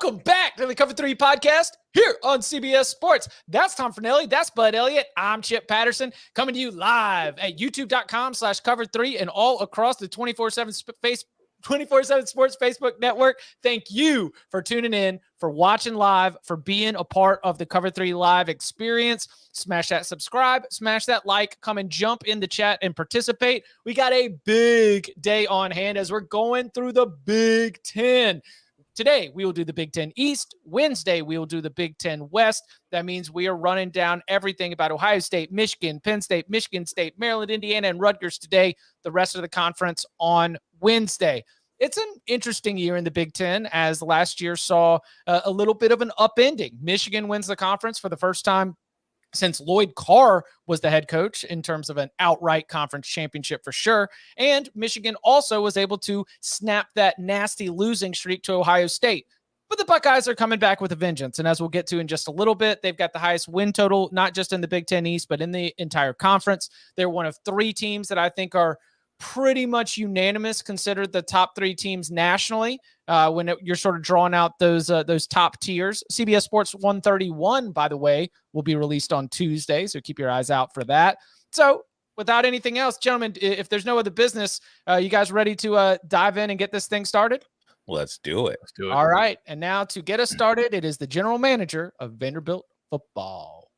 Welcome back to the Cover 3 podcast here on CBS Sports. That's Tom Fornelli. That's Bud Elliott. I'm Chip Patterson coming to you live at youtube.com/cover3 and all across the 24/7 Sports Facebook network. Thank you for tuning in, for watching live, for being a part of the Cover 3 live experience. Smash that subscribe, smash that like, come and jump in the chat and participate. We got a big day on hand as we're going through the Big Ten. Today, we will do the Big Ten East. Wednesday, we will do the Big Ten West. That means we are running down everything about Ohio State, Michigan, Penn State, Michigan State, Maryland, Indiana, and Rutgers today. The rest of the conference on Wednesday. It's an interesting year in the Big Ten, as last year saw a little bit of an upending. Michigan wins the conference for the first time since Lloyd Carr was the head coach in terms of an outright conference championship for sure. And Michigan also was able to snap that nasty losing streak to Ohio State. But the Buckeyes are coming back with a vengeance. And as we'll get to in just a little bit, they've got the highest win total, not just in the Big Ten East, but in the entire conference. They're one of three teams that I think are pretty much unanimous, considered the top three teams nationally when you're sort of drawing out those top tiers. CBS Sports 131, by the way, will be released on Tuesday, so keep your eyes out for that. So without anything else, gentlemen, if there's no other business, you guys ready to dive in and get this thing started? Let's do it. All right, and now to get us started, it is the general manager of Vanderbilt football.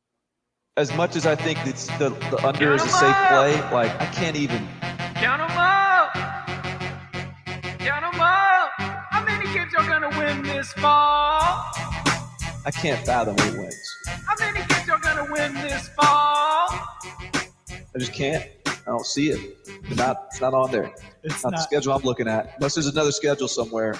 As much as I think it's the under is a safe play, like I can't even. Count them up! Count them up! How many kids are going to win this fall? I can't fathom who wins. How many kids are going to win this fall? I just can't. I don't see it. It's not on there. It's not the schedule I'm looking at. Unless there's another schedule somewhere.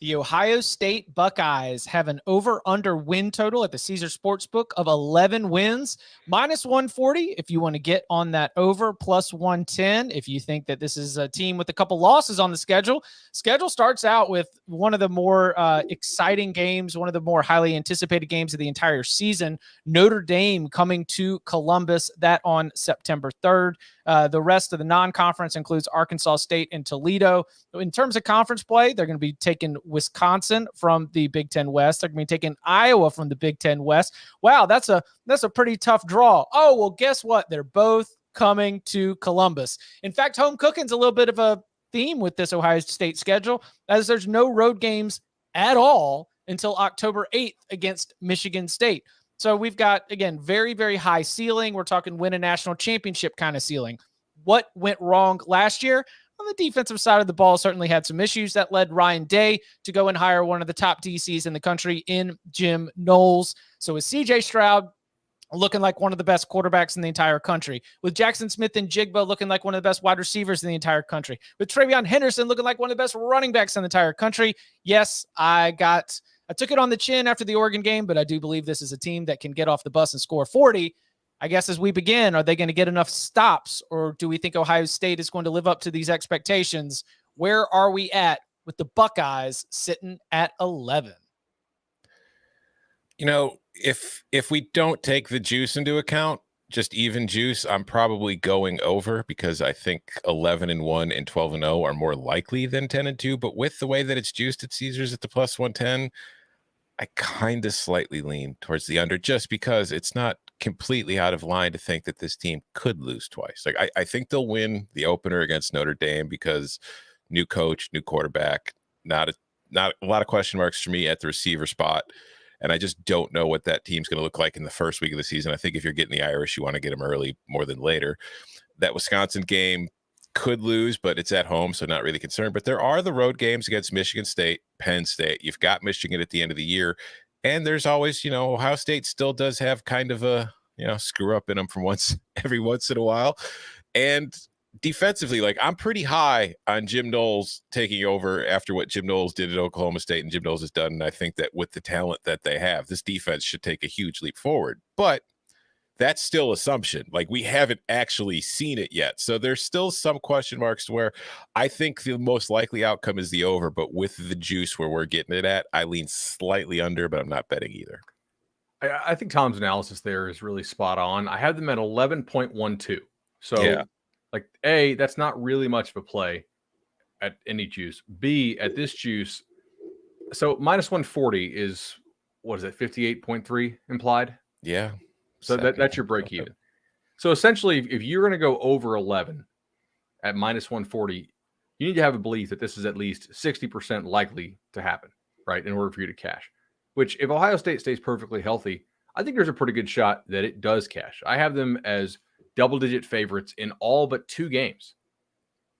The Ohio State Buckeyes have an over-under win total at the Caesar Sportsbook of 11 wins, minus 140 if you want to get on that over, plus 110 if you think that this is a team with a couple losses on the schedule. Schedule starts out with one of the more exciting games, one of the more highly anticipated games of the entire season, Notre Dame coming to Columbus, that on September 3rd. The rest of the non-conference includes Arkansas State and Toledo. In terms of conference play, they're going to be taking Wisconsin from the Big Ten West. They're going to be taking Iowa from the Big Ten West. Wow, that's a pretty tough draw. Oh, well, guess what? They're both coming to Columbus. In fact, home cooking's a little bit of a theme with this Ohio State schedule, as there's no road games at all until October 8th against Michigan State. So we've got, again, very, very high ceiling. We're talking win a national championship kind of ceiling. What went wrong last year? On the defensive side of the ball, certainly had some issues that led Ryan Day to go and hire one of the top DCs in the country in Jim Knowles. So with CJ Stroud looking like one of the best quarterbacks in the entire country, with Jackson Smith and Jigba looking like one of the best wide receivers in the entire country, with TreVeyon Henderson looking like one of the best running backs in the entire country. Yes, I took it on the chin after the Oregon game, but I do believe this is a team that can get off the bus and score 40. I guess as we begin, are they going to get enough stops, or do we think Ohio State is going to live up to these expectations? Where are we at with the Buckeyes sitting at 11? You know, if we don't take the juice into account, just even juice, I'm probably going over, because I think 11-1 and 12-0 are more likely than 10-2. But with the way that it's juiced at Caesars at the plus 110, I kind of slightly lean towards the under, just because it's not completely out of line to think that this team could lose twice. Like I think they'll win the opener against Notre Dame, because new coach, new quarterback, not a lot of question marks for me at the receiver spot. And I just don't know what that team's going to look like in the first week of the season. I think if you're getting the Irish, you want to get them early more than later. That Wisconsin game could lose, but it's at home, so not really concerned. But there are the road games against Michigan State, Penn State. You've got Michigan at the end of the year. And there's always, Ohio State still does have kind of a, screw up in them from every once in a while. And defensively, like, I'm pretty high on Jim Knowles taking over after what Jim Knowles did at Oklahoma State and Jim Knowles has done. And I think that with the talent that they have, this defense should take a huge leap forward. But that's still assumption. Like, we haven't actually seen it yet. So there's still some question marks to where I think the most likely outcome is the over, but with the juice where we're getting it at, I lean slightly under, but I'm not betting either. I think Tom's analysis there is really spot on. I have them at 11.12. So, yeah. that's not really much of a play. at any juice. B, at this juice, so minus 140 is, what is it, 58.3 implied? Yeah. So that's your break even. So essentially, if you're going to go over 11 at minus 140, you need to have a belief that this is at least 60% likely to happen, right, in order for you to cash. Which, if Ohio State stays perfectly healthy, I think there's a pretty good shot that it does cash. I have them as double-digit favorites in all but 2 games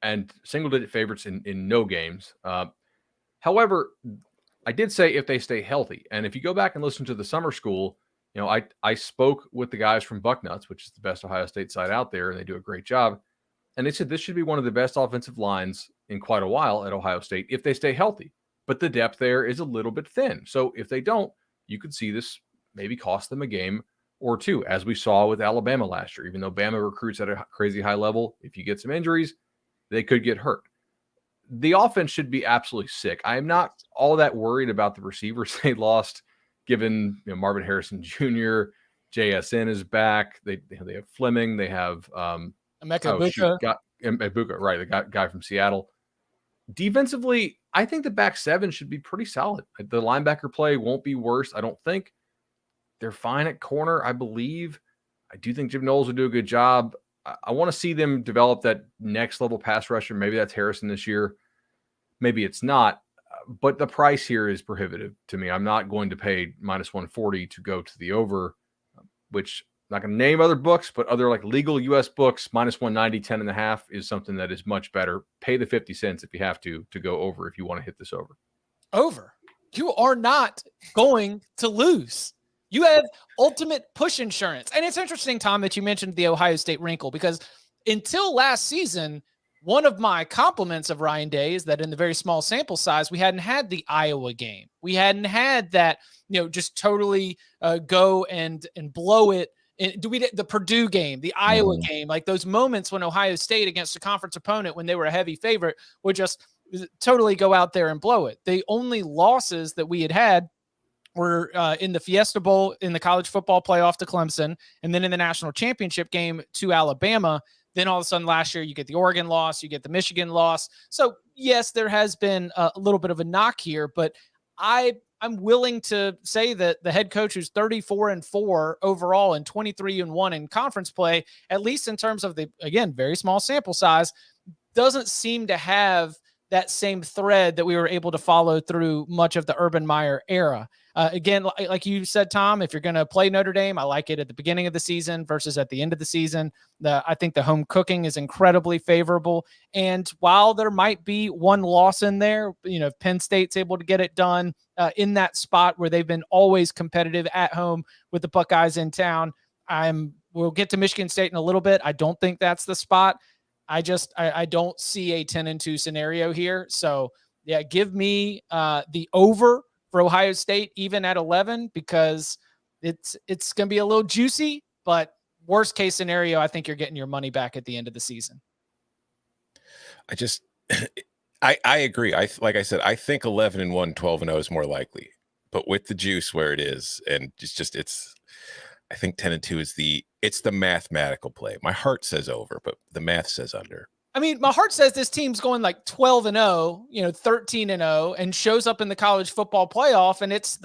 and single-digit favorites in no games. However, I did say if they stay healthy. And if you go back and listen to the summer school, I spoke with the guys from Bucknuts, which is the best Ohio State side out there, and they do a great job. And they said this should be one of the best offensive lines in quite a while at Ohio State if they stay healthy. But the depth there is a little bit thin. So if they don't, you could see this maybe cost them a game or 2, as we saw with Alabama last year. Even though Bama recruits at a crazy high level, if you get some injuries, they could get hurt. The offense should be absolutely sick. I am not all that worried about the receivers they lost, given Marvin Harrison Jr., JSN is back. They have Fleming. They have Ibuka, right, the guy from Seattle. Defensively, I think the back 7 should be pretty solid. The linebacker play won't be worse, I don't think. They're fine at corner, I believe. I do think Jim Knowles will do a good job. I want to see them develop that next level pass rusher. Maybe that's Harrison this year. Maybe it's not. But the price here is prohibitive to me. I'm not going to pay minus 140 to go to the over, which I'm not going to name other books, but other like legal U.S. books, minus 190, 10.5 is something that is much better. Pay the 50 cents if you have to go over if you want to hit this over. Over. You are not going to lose. You have ultimate push insurance. And it's interesting, Tom, that you mentioned the Ohio State wrinkle, because until last season, one of my compliments of Ryan Day is that in the very small sample size, we hadn't had the Iowa game. We hadn't had that, just totally go and blow it. The Purdue game, the Iowa game, like those moments when Ohio State against a conference opponent, when they were a heavy favorite, would just totally go out there and blow it. The only losses that we had were in the Fiesta Bowl, in the college football playoff to Clemson, and then in the national championship game to Alabama. Then all of a sudden last year, you get the Oregon loss, you get the Michigan loss. So yes, there has been a little bit of a knock here, but I'm willing to say that the head coach who's 34-4 overall and 23-1 in conference play, at least in terms of the, again, very small sample size, doesn't seem to have that same thread that we were able to follow through much of the Urban Meyer era. Again, like you said, Tom, if you're going to play Notre Dame, I like it at the beginning of the season versus at the end of the season. I think the home cooking is incredibly favorable. And while there might be one loss in there, if Penn State's able to get it done in that spot where they've been always competitive at home with the Buckeyes in town, we'll get to Michigan State in a little bit. I don't think that's the spot. I don't see a 10-2 scenario here. So yeah, give me the over for Ohio State, even at 11, because it's going to be a little juicy, but worst case scenario, I think you're getting your money back at the end of the season. I agree. Like I said, I think 11-1, 12-0 is more likely, but with the juice where it is, and I think 10-2 is it's the mathematical play. My heart says over, but the math says under. I mean, my heart says this team's going like 12-0, 13-0, and shows up in the college football playoff, and it's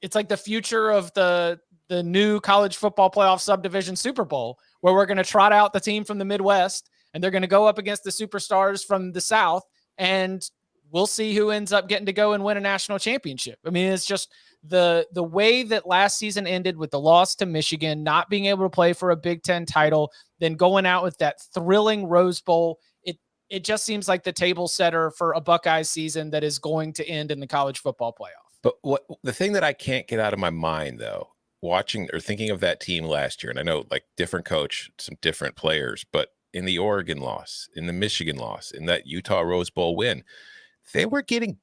it's like the future of the new college football playoff subdivision Super Bowl, where we're going to trot out the team from the Midwest, and they're going to go up against the superstars from the South, and we'll see who ends up getting to go and win a national championship. I mean, it's just the way that last season ended with the loss to Michigan, not being able to play for a Big Ten title, then going out with that thrilling Rose Bowl. It just seems like the table setter for a Buckeyes season that is going to end in the college football playoff. But the thing that I can't get out of my mind, though, watching or thinking of that team last year, and I know like different coach, some different players, but in the Oregon loss, in the Michigan loss, in that Utah Rose Bowl win, they were getting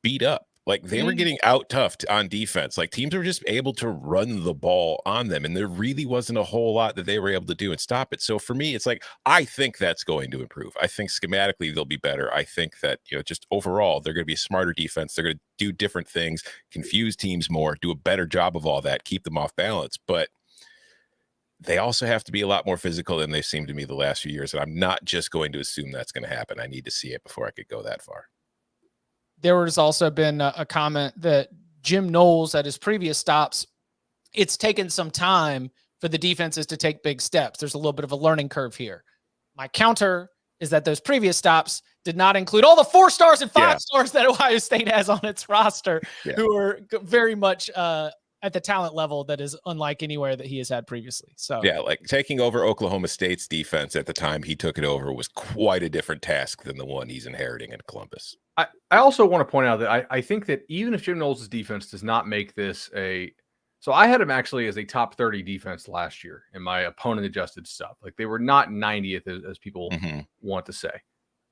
beat up. Like they were getting out toughed on defense. Like teams were just able to run the ball on them. And there really wasn't a whole lot that they were able to do and stop it. So for me, it's like, I think that's going to improve. I think schematically they'll be better. I think that, just overall, they're going to be a smarter defense. They're going to do different things, confuse teams more, do a better job of all that, keep them off balance. But they also have to be a lot more physical than they seem to me the last few years. And I'm not just going to assume that's going to happen. I need to see it before I could go that far. There has also been a comment that Jim Knowles at his previous stops, it's taken some time for the defenses to take big steps. There's a little bit of a learning curve here. My counter is that those previous stops did not include all the 4 stars and 5 stars that Ohio State has on its roster, who are very much at the talent level that is unlike anywhere that he has had previously. So yeah, like taking over Oklahoma State's defense at the time he took it over was quite a different task than the one he's inheriting in Columbus. I also want to point out that I think that even if Jim Knowles' defense does not make this so I had him actually as a top 30 defense last year in my opponent adjusted stuff. Like they were not 90th as people want to say,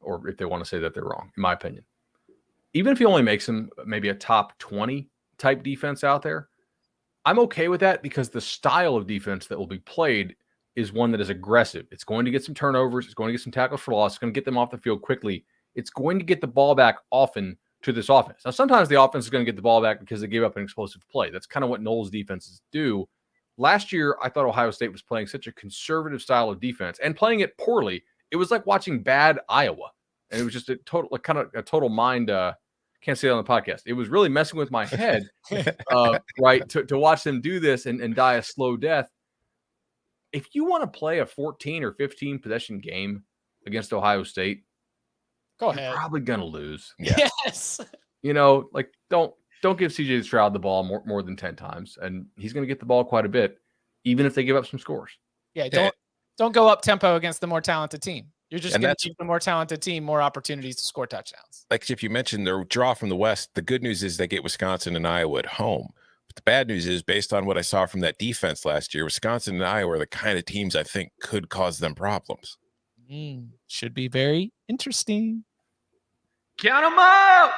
or if they want to say that they're wrong, in my opinion. Even if he only makes them maybe a top 20 type defense out there, I'm okay with that because the style of defense that will be played is one that is aggressive. It's going to get some turnovers. It's going to get some tackles for loss. It's going to get them off the field quickly. It's going to get the ball back often to this offense. Now, sometimes the offense is going to get the ball back because they gave up an explosive play. That's kind of what Knowles defenses do. Last year, I thought Ohio State was playing such a conservative style of defense and playing it poorly. It was like watching bad Iowa. And it was just a total mind. Can't say it on the podcast. It was really messing with my head, right? To watch them do this and die a slow death. If you want to play a 14 or 15 possession game against Ohio State, go ahead. You're probably gonna lose. Yeah. Yes. Like don't give CJ Stroud the ball more than 10 times, and he's gonna get the ball quite a bit, even if they give up some scores. Yeah. Don't go up tempo against the more talented team. You're just going to give the more talented team more opportunities to score touchdowns. Like if you mentioned their draw from the West, the good news is they get Wisconsin and Iowa at home. But the bad news is, based on what I saw from that defense last year, Wisconsin and Iowa are the kind of teams I think could cause them problems. Should be very interesting. Count them out.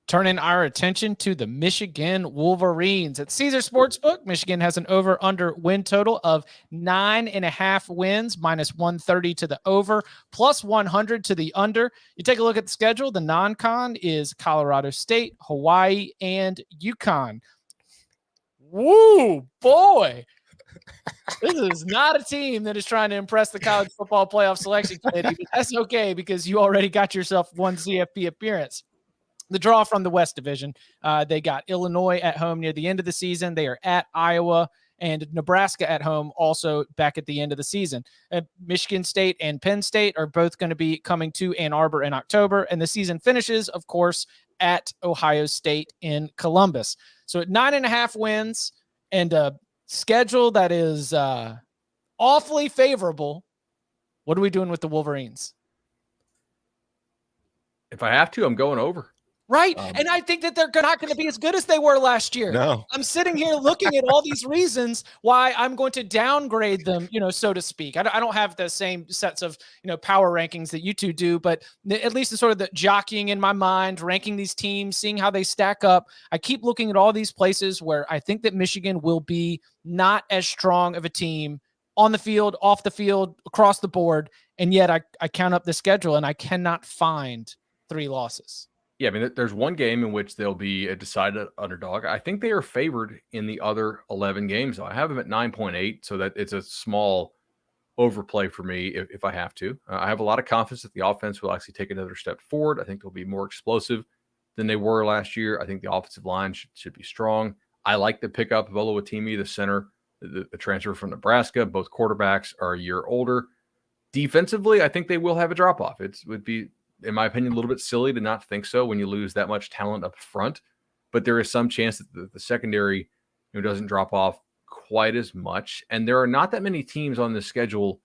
Turning our attention to the Michigan Wolverines. At Caesar Sportsbook, Michigan has an over-under win total of 9.5 wins, minus 130 to the over, plus 100 to the under. You take a look at the schedule. The non-con is Colorado State, Hawaii, and UConn. Woo, boy. This is not a team that is trying to impress the college football playoff selection committee, but that's okay because you already got yourself one CFP appearance. The draw from the West Division, they got Illinois at home near the end of the season. They are at Iowa and Nebraska at home also back at the end of the season. Michigan State and Penn State are both going to be coming to Ann Arbor in October, and the season finishes, of course, at Ohio State in Columbus. So at 9.5 wins and a schedule that is awfully favorable, what are we doing with the Wolverines? If I have to, I'm going over. Right. And I think that they're not going to be as good as they were last year. No. I'm sitting here looking at all these reasons why I'm going to downgrade them, so to speak. I don't have the same sets of, power rankings that you two do, but at least in sort of the jockeying in my mind, ranking these teams, seeing how they stack up. I keep looking at all these places where I think that Michigan will be not as strong of a team on the field, off the field, across the board. And yet I count up the schedule and I cannot find 3 losses. Yeah, I mean, there's one game in which they'll be a decided underdog. I think they are favored in the other 11 games. So I have them at 9.8, so that it's a small overplay for me if I have to. I have a lot of confidence that the offense will actually take another step forward. I think they'll be more explosive than they were last year. I think the offensive line should be strong. I like the pickup of Oluwatimi, the center, the transfer from Nebraska. Both quarterbacks are a year older. Defensively, I think they will have a drop-off. It would be, in my opinion, a little bit silly to not think so when you lose that much talent up front. But there is some chance that the secondary doesn't drop off quite as much. And there are not that many teams on this schedule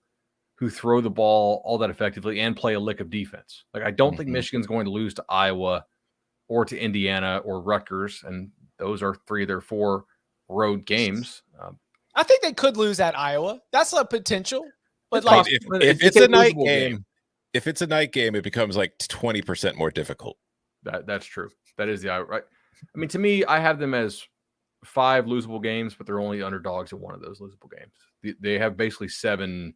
who throw the ball all that effectively and play a lick of defense. Like, I don't think Michigan's going to lose to Iowa or to Indiana or Rutgers. And those are 3 of their 4 road games. I think they could lose at Iowa. That's a potential. But if it's a night game. If it's a night game, it becomes like 20% more difficult. That's true. That is the right. I mean, to me, I have them as 5 losable games, but they're only underdogs in one of those losable games. They have basically 7.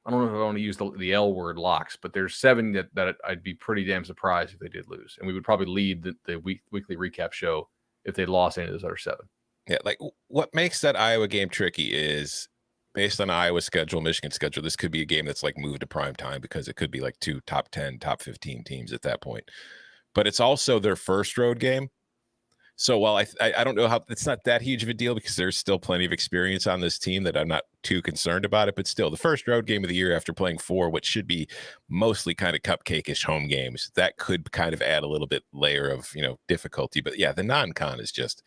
I don't know if I want to use the L word, locks, but there's 7 that I'd be pretty damn surprised if they did lose, and we would probably lead the weekly recap show if they lost any of those other 7. Yeah, like what makes that Iowa game tricky is based on Iowa's schedule, Michigan's schedule, this could be a game that's like moved to prime time because it could be like 2 top 10, top 15 teams at that point. But it's also their first road game. So while I don't know how it's not that huge of a deal because there's still plenty of experience on this team that I'm not too concerned about it, but still the first road game of the year after playing 4, what should be mostly kind of cupcake-ish home games, that could kind of add a little bit layer of, difficulty. But yeah, the non-con is just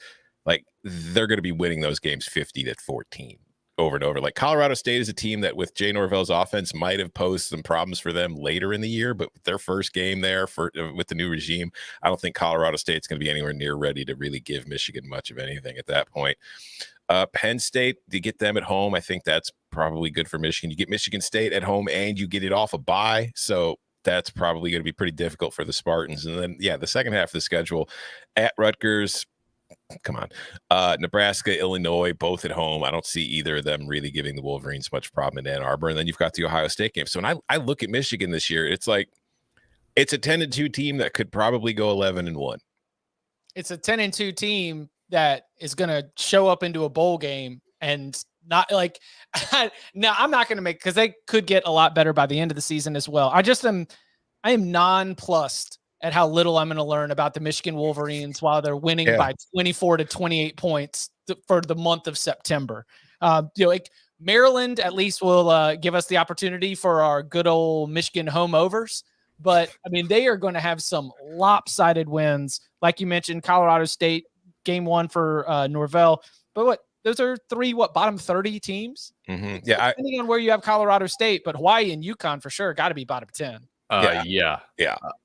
like, they're going to be winning those games 50-14 over and over. Like Colorado State is a team that with Jay Norvell's offense might have posed some problems for them later in the year, but their first game there with the new regime, I don't think Colorado State's going to be anywhere near ready to really give Michigan much of anything at that point. Penn State, to get them at home, I think that's probably good for Michigan. You get Michigan State at home and you get it off a bye, so that's probably going to be pretty difficult for the Spartans. And then, the second half of the schedule at Rutgers, come on, Nebraska, Illinois, both at home. I don't see either of them really giving the Wolverines much problem in Ann Arbor. And then you've got the Ohio State game. So when I look at Michigan this year, it's like it's a 10-2 team that could probably go 11-1. It's a 10-2 team that is going to show up into a bowl game and not like no, I'm not going to make, because they could get a lot better by the end of the season as well. I am nonplussed at how little I'm going to learn about the Michigan Wolverines while they're winning by 24 to 28 points for the month of September. Like Maryland at least will give us the opportunity for our good old Michigan home overs. But I mean, they are going to have some lopsided wins. Like you mentioned, Colorado State, game 1 for Norvell. But those are 3, bottom 30 teams? Mm-hmm. Yeah. Depending on where you have Colorado State, but Hawaii and UConn for sure got to be bottom 10. Yeah.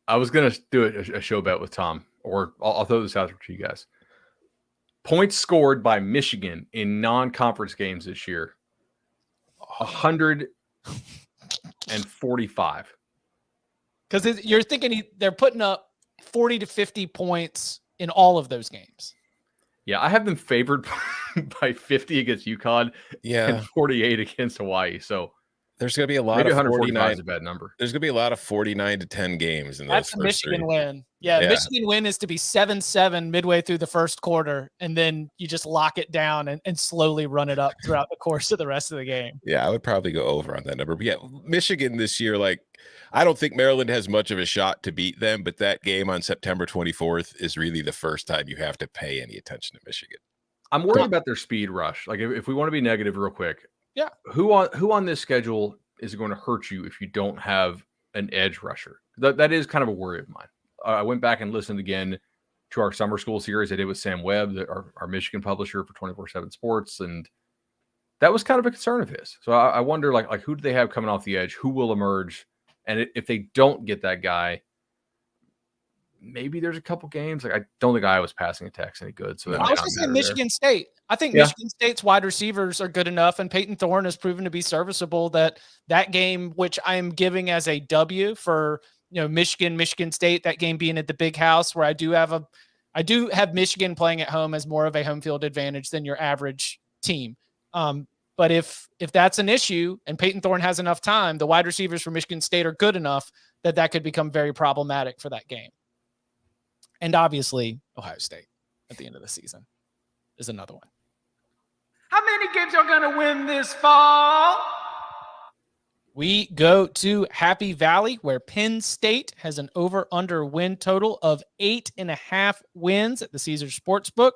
I was gonna do a show bet with Tom, or I'll throw this out to you guys. Points scored by Michigan in non-conference games this year: 145. Because you're thinking they're putting up 40 to 50 points in all of those games. Yeah, I have them favored by 50 against UConn, and 48 against Hawaii. So. There's going to be a lot Maybe of 145 is a bad number. There's going to be a lot of 49-10 games in those. That's a Michigan win. Yeah, Michigan win is to be 7-7 midway through the first quarter, and then you just lock it down and slowly run it up throughout the course of the rest of the game. Yeah, I would probably go over on that number. But yeah, Michigan this year, like, I don't think Maryland has much of a shot to beat them, but that game on September 24th is really the first time you have to pay any attention to Michigan. I'm worried about their speed rush. Like, if we want to be negative real quick, yeah, who on this schedule is going to hurt you if you don't have an edge rusher? That is kind of a worry of mine. I went back and listened again to our summer school series I did with Sam Webb, our Michigan publisher for 24/7 Sports, and that was kind of a concern of his. So I wonder, like who do they have coming off the edge? Who will emerge? And if they don't get that guy, maybe there's a couple games. Like, I don't think Iowa's passing attacks any good. So I was going to say Michigan State. I think Michigan State's wide receivers are good enough, and Peyton Thorne has proven to be serviceable. That game, which I am giving as a W for Michigan State, that game being at the Big House, where I do have Michigan playing at home as more of a home field advantage than your average team. But if that's an issue and Peyton Thorne has enough time, the wide receivers for Michigan State are good enough that could become very problematic for that game. And obviously, Ohio State at the end of the season is another one. How many games are going to win this fall? We go to Happy Valley, where Penn State has an over-under win total of 8.5 wins at the Caesars Sportsbook.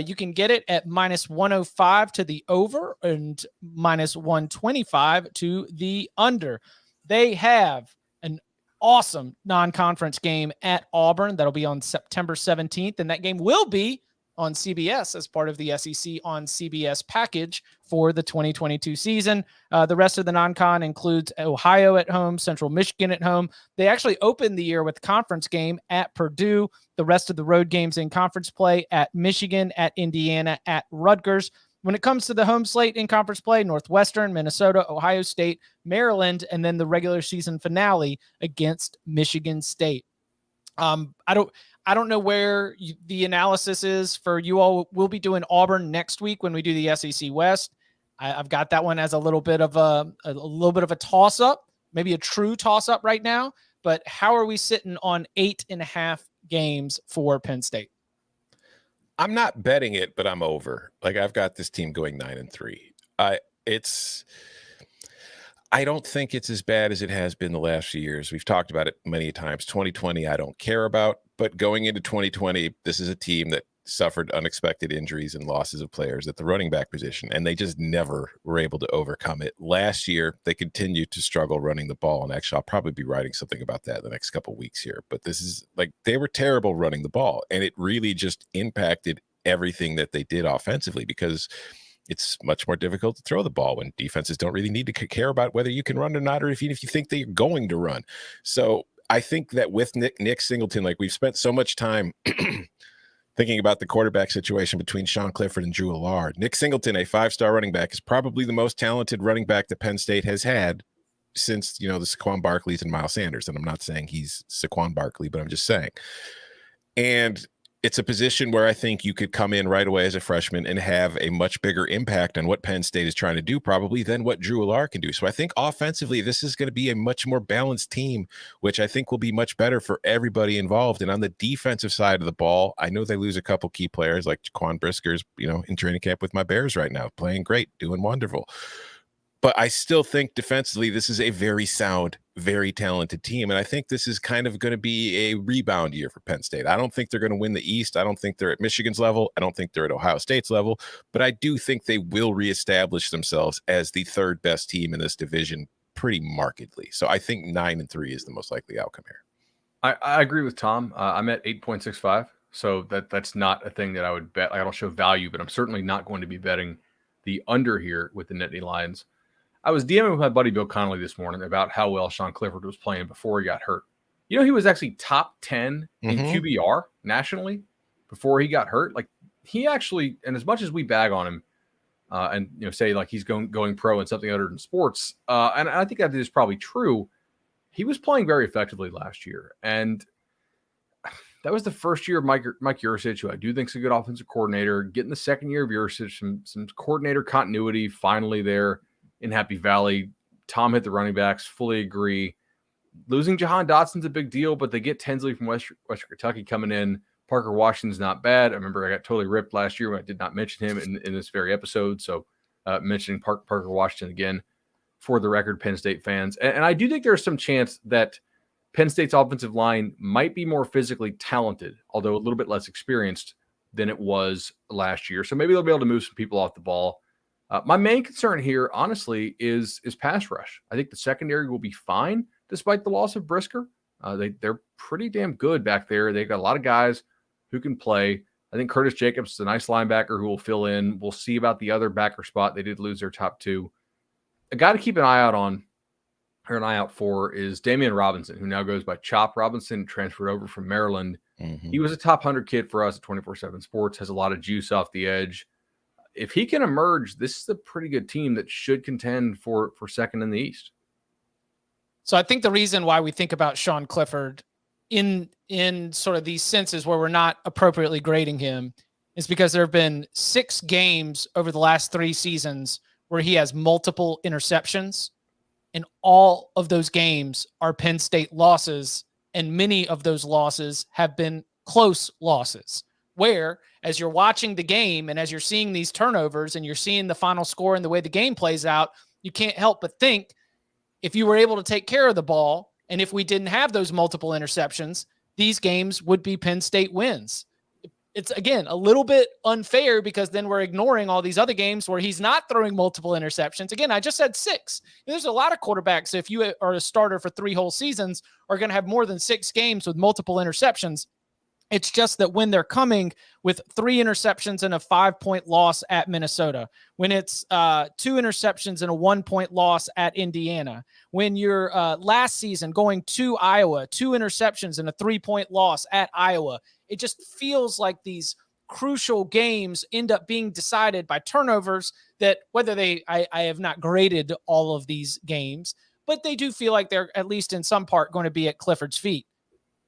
You can get it at -105 to the over and -125 to the under. They have an awesome non-conference game at Auburn that'll be on September 17th, and that game will be on CBS as part of the SEC on CBS package for the 2022 season. The rest of the non-con includes Ohio at home, Central Michigan at home. They actually opened the year with a conference game at Purdue. The rest of the road games in conference play at Michigan, at Indiana, at Rutgers. When it comes to the home slate in conference play, Northwestern, Minnesota, Ohio State, Maryland, and then the regular season finale against Michigan State. I don't know where the analysis is for you all. We'll be doing Auburn next week when we do the SEC West. I've got that one as a little bit of a toss up, maybe a true toss up right now. But how are we sitting on 8.5 games for Penn State? I'm not betting it, but I'm over. Like, I've got this team going 9-3. I don't think it's as bad as it has been the last few years. We've talked about it many times. 2020, I don't care about, but going into 2020, this is a team that suffered unexpected injuries and losses of players at the running back position, and they just never were able to overcome it. Last year, they continued to struggle running the ball, and actually, I'll probably be writing something about that in the next couple of weeks here, but this is like, they were terrible running the ball, and it really just impacted everything that they did offensively, because it's much more difficult to throw the ball when defenses don't really need to care about whether you can run or not, or even if you think that you're going to run. So I think that with Nick Singleton, like, we've spent so much time thinking about the quarterback situation between Sean Clifford and Drew Allard. Nick Singleton, a 5-star running back, is probably the most talented running back that Penn State has had since, the Saquon Barkleys and Miles Sanders. And I'm not saying he's Saquon Barkley, but I'm just saying. And it's a position where I think you could come in right away as a freshman and have a much bigger impact on what Penn State is trying to do probably than what Drew Allard can do. So I think offensively, this is going to be a much more balanced team, which I think will be much better for everybody involved. And on the defensive side of the ball, I know they lose a couple key players like Jaquan Brisker's, in training camp with my Bears right now, playing great, doing wonderful. But I still think defensively, this is a very sound, very talented team. And I think this is kind of going to be a rebound year for Penn State. I don't think they're going to win the East. I don't think they're at Michigan's level. I don't think they're at Ohio State's level. But I do think they will reestablish themselves as the third best team in this division pretty markedly. So I think 9-3 is the most likely outcome here. I agree with Tom. I'm at 8.65. So that's not a thing that I would bet. I don't show value, but I'm certainly not going to be betting the under here with the Nittany Lions. I was DMing with my buddy Bill Connolly this morning about how well Sean Clifford was playing before he got hurt. He was actually top 10 in QBR nationally before he got hurt. Like, he actually, and as much as we bag on him and say like he's going pro in something other than sports, and I think that is probably true, he was playing very effectively last year. And that was the first year of Mike Yurcich, who I do think is a good offensive coordinator. Getting the second year of Yurcich, some coordinator continuity finally there in Happy Valley. Tom hit the running backs, fully agree. Losing Jahan Dotson's a big deal, but they get Tinsley from Western Kentucky coming in. Parker Washington's not bad. I remember I got totally ripped last year when I did not mention him in this very episode. So mentioning Parker Washington again for the record, Penn State fans. And I do think there's some chance that Penn State's offensive line might be more physically talented, although a little bit less experienced than it was last year. So maybe they'll be able to move some people off the ball. My main concern here, honestly, is pass rush. I think the secondary will be fine despite the loss of Brisker. They're pretty damn good back there. They've got a lot of guys who can play. I think Curtis Jacobs is a nice linebacker who will fill in. We'll see about the other backer spot. They did lose their top two. A guy to keep an eye out for is Damian Robinson, who now goes by Chop Robinson, transferred over from Maryland. He was a top 100 kid for us at 24/7 Sports, has a lot of juice off the edge. If he can emerge, this is a pretty good team that should contend for second in the East. So I think the reason why we think about Sean Clifford in sort of these senses where we're not appropriately grading him is because there have been 6 games over the last 3 seasons where he has multiple interceptions, and all of those games are Penn State losses, and many of those losses have been close losses, where as you're watching the game and as you're seeing these turnovers and you're seeing the final score and the way the game plays out, you can't help but think, if you were able to take care of the ball and if we didn't have those multiple interceptions, these games would be Penn State wins. It's, again, a little bit unfair because then we're ignoring all these other games where he's not throwing multiple interceptions. Again, I just said 6. There's a lot of quarterbacks, if you are a starter for 3 whole seasons, are going to have more than 6 games with multiple interceptions. It's just that when they're coming with 3 interceptions and a 5-point loss at Minnesota, when it's 2 interceptions and a 1-point loss at Indiana, when you're last season going to Iowa, 2 interceptions and a 3-point loss at Iowa, it just feels like these crucial games end up being decided by turnovers that whether I have not graded all of these games, but they do feel like they're at least in some part going to be at Clifford's feet.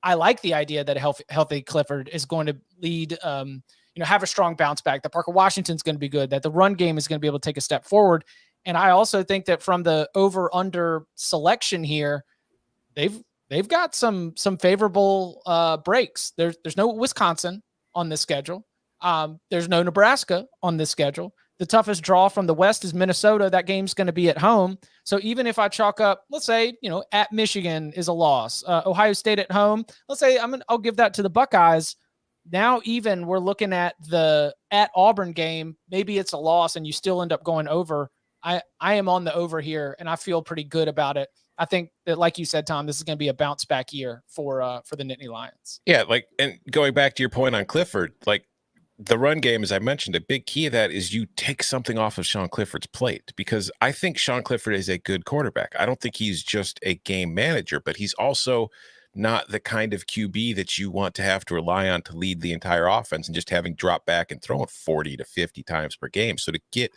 I like the idea that a healthy Clifford is going to lead, have a strong bounce back, that Parker Washington's going to be good, that the run game is going to be able to take a step forward. And I also think that from the over-under selection here, they've got some favorable breaks. There's no Wisconsin on this schedule. There's no Nebraska on this schedule. the toughest draw from the West is Minnesota. That game's going to be at home. So even if I chalk up, let's say, at Michigan is a loss, Ohio State at home, let's say I'll give that to the Buckeyes. Now, even we're looking at the at Auburn game, maybe it's a loss and you still end up going over. I am on the over here and I feel pretty good about it. I think that, like you said, Tom, this is going to be a bounce back year for the Nittany Lions. Yeah. And going back to your point on Clifford, the run game, as I mentioned, a big key of that is you take something off of Sean Clifford's plate, because I think Sean Clifford is a good quarterback. I don't think he's just a game manager, but he's also not the kind of QB that you want to have to rely on to lead the entire offense and just having drop back and throw it 40 to 50 times per game. So to get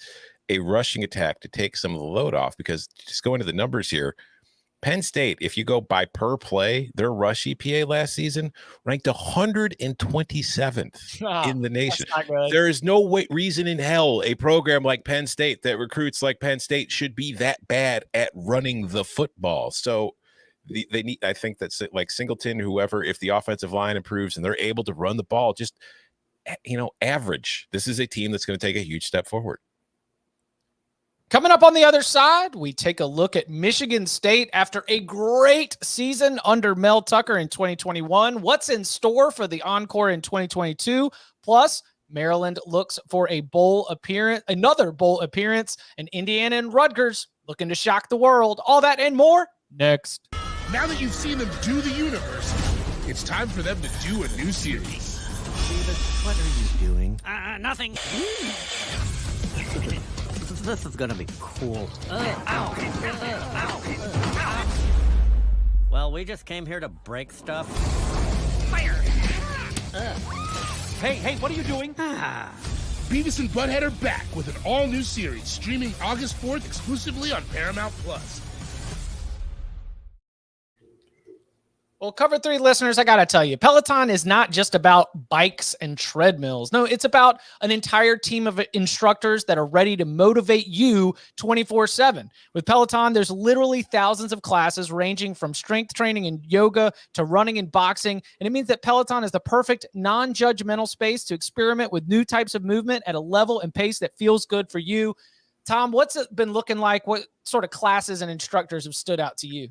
a rushing attack to take some of the load off, because just going to the numbers here, Penn State, if you go by per play, their rush EPA last season ranked 127th in the nation. There is no reason in hell a program like Penn State that recruits like Penn State should be that bad at running the football. So they need, I think that's like Singleton, whoever, if the offensive line improves and they're able to run the ball, just, average. This is a team that's going to take a huge step forward. Coming up on the other side, we take a look at Michigan State after a great season under Mel Tucker in 2021. What's in store for the encore in 2022? Plus, Maryland looks for another bowl appearance, and Indiana and Rutgers looking to shock the world. All that and more next. Now that you've seen them do the universe, it's time for them to do a new series. David, what are you doing? Nothing. This is gonna be cool. Well, we just came here to break stuff. Fire! Hey, what are you doing? Beavis and Butthead are back with an all-new series streaming August 4th exclusively on Paramount+. Well, Cover 3 listeners, I got to tell you, Peloton is not just about bikes and treadmills. No, it's about an entire team of instructors that are ready to motivate you 24/7. With Peloton, there's literally thousands of classes ranging from strength training and yoga to running and boxing. And it means that Peloton is the perfect non-judgmental space to experiment with new types of movement at a level and pace that feels good for you. Tom, what's it been looking like? What sort of classes and instructors have stood out to you?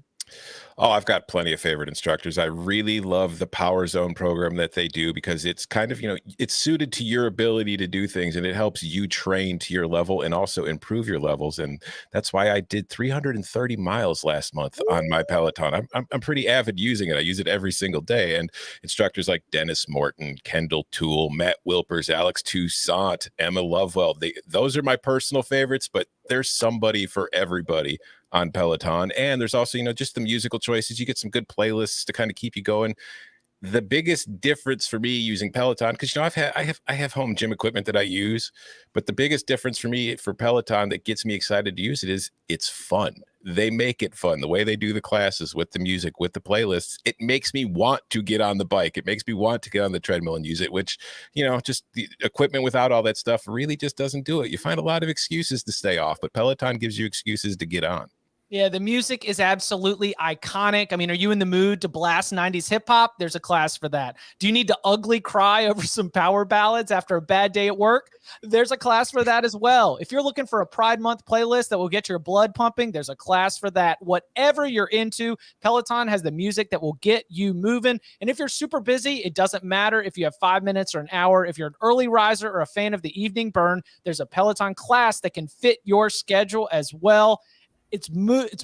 Oh, I've got plenty of favorite instructors. I really love the Power Zone program that they do, because it's kind of, it's suited to your ability to do things, and it helps you train to your level and also improve your levels. And that's why I did 330 miles last month on my Peloton. I'm pretty avid using it. I use it every single day. And instructors like Dennis Morton, Kendall Toole, Matt Wilpers, Alex Toussaint, Emma Lovewell, those are my personal favorites, but there's somebody for everybody on Peloton. And there's also, just the musical choices. You get some good playlists to kind of keep you going. The biggest difference for me using Peloton, because I have home gym equipment that I use, but the biggest difference for me for Peloton that gets me excited to use it is it's fun. They make it fun. The way they do the classes with the music, with the playlists, it makes me want to get on the bike. It makes me want to get on the treadmill and use it, which, just the equipment without all that stuff really just doesn't do it. You find a lot of excuses to stay off, but Peloton gives you excuses to get on. Yeah, the music is absolutely iconic. I mean, are you in the mood to blast 90s hip hop? There's a class for that. Do you need to ugly cry over some power ballads after a bad day at work? There's a class for that as well. If you're looking for a Pride Month playlist that will get your blood pumping, there's a class for that. Whatever you're into, Peloton has the music that will get you moving. And if you're super busy, it doesn't matter if you have 5 minutes or an hour. If you're an early riser or a fan of the evening burn, there's a Peloton class that can fit your schedule as well. It's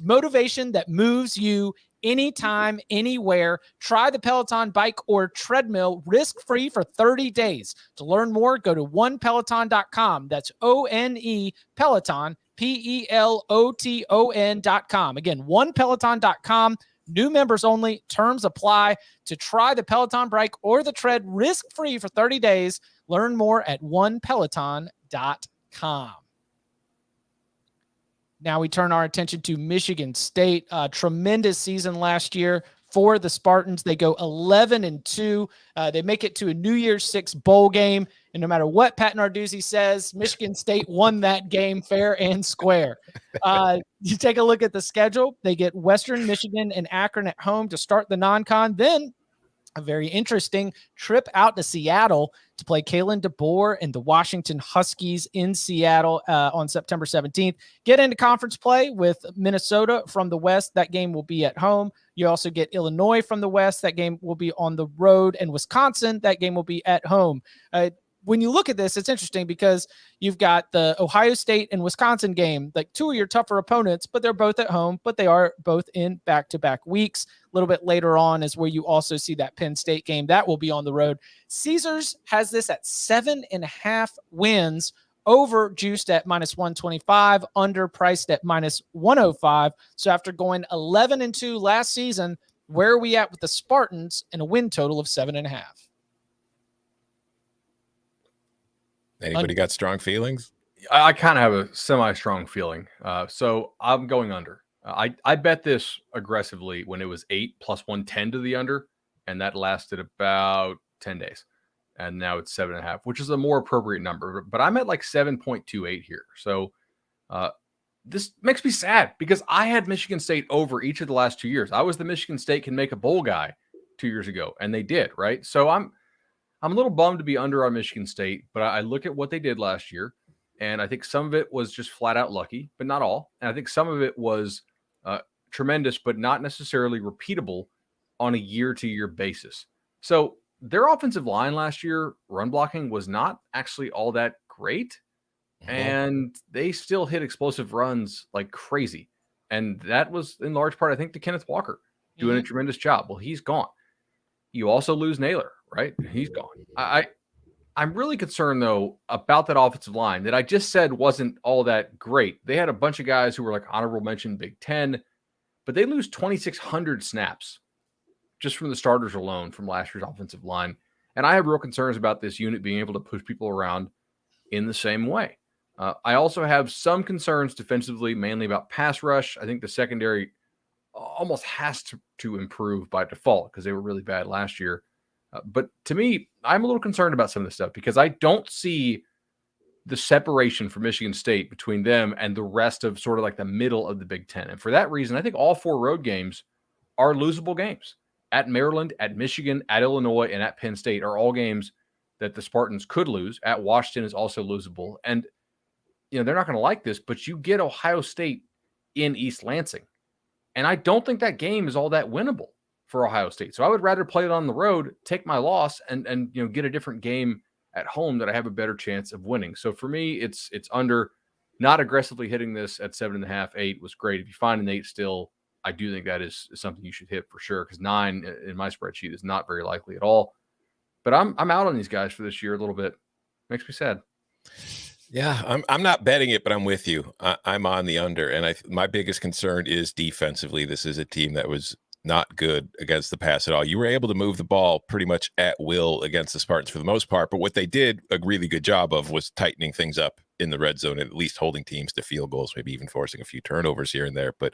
motivation that moves you anytime, anywhere. Try the Peloton bike or treadmill risk-free for 30 days. To learn more, go to onepeloton.com. That's O-N-E Peloton, Peloton.com. Again, onepeloton.com. New members only. Terms apply. To try the Peloton bike or the tread risk-free for 30 days, learn more at onepeloton.com. Now we turn our attention to Michigan State. Tremendous season last year for the Spartans. They go 11-2. They make it to a New Year's Six bowl game. And no matter what Pat Narduzzi says, Michigan State won that game fair and square. You take a look at the schedule. They get Western Michigan and Akron at home to start the non-con. Then a very interesting trip out to Seattle to play Kalen DeBoer and the Washington Huskies in Seattle on September 17th. Get into conference play with Minnesota from the West. That game will be at home. You also get Illinois from the West. That game will be on the road. And Wisconsin, that game will be at home. When you look at this, it's interesting because you've got the Ohio State and Wisconsin game, like two of your tougher opponents, but they're both at home, but they are both in back-to-back weeks. A little bit later on is where you also see that Penn State game. That will be on the road. Caesars has this at 7.5 wins, over juiced at -125, under priced at -105. So after going 11-2 last season, where are we at with the Spartans in a win total of 7.5? Anybody got strong feelings? I kind of have a semi-strong feeling. So I'm going under. I bet this aggressively when it was 8 plus 110 to the under, and that lasted about 10 days. And now it's 7.5, which is a more appropriate number. But I'm at like 7.28 here. So this makes me sad because I had Michigan State over each of the last 2 years. I was the Michigan State can make a bowl guy 2 years ago, and they did, right? So I'm a little bummed to be under on Michigan State, but I look at what they did last year, and I think some of it was just flat out lucky, but not all. And I think some of it was tremendous, but not necessarily repeatable on a year-to-year basis. So their offensive line last year, run blocking, was not actually all that great, and they still hit explosive runs like crazy. And that was in large part, I think, to Kenneth Walker doing a tremendous job. Well, he's gone. You also lose Naylor, right? He's gone. I'm really concerned, though, about that offensive line that I just said wasn't all that great. They had a bunch of guys who were like honorable mention Big Ten, but they lose 2,600 snaps just from the starters alone from last year's offensive line. And I have real concerns about this unit being able to push people around in the same way. I also have some concerns defensively, mainly about pass rush. I think the secondary almost has to improve by default because they were really bad last year. But to me, I'm a little concerned about some of this stuff because I don't see the separation for Michigan State between them and the rest of sort of like the middle of the Big Ten. And for that reason, I think all 4 road games are losable games. At Maryland, at Michigan, at Illinois, and at Penn State are all games that the Spartans could lose. At Washington is also losable. And, they're not going to like this, but you get Ohio State in East Lansing. And I don't think that game is all that winnable for Ohio State. So I would rather play it on the road, take my loss, and get a different game at home that I have a better chance of winning. So for me, it's under. Not aggressively hitting this at 7.5, 8 was great. If you find an 8 still, I do think that is something you should hit for sure, because 9 in my spreadsheet is not very likely at all. But I'm out on these guys for this year a little bit. Makes me sad. Yeah, I'm not betting it, but I'm with you. I'm on the under, and my biggest concern is defensively. This is a team that was not good against the pass at all. You were able to move the ball pretty much at will against the Spartans for the most part, but what they did a really good job of was tightening things up in the red zone, and at least holding teams to field goals, maybe even forcing a few turnovers here and there. But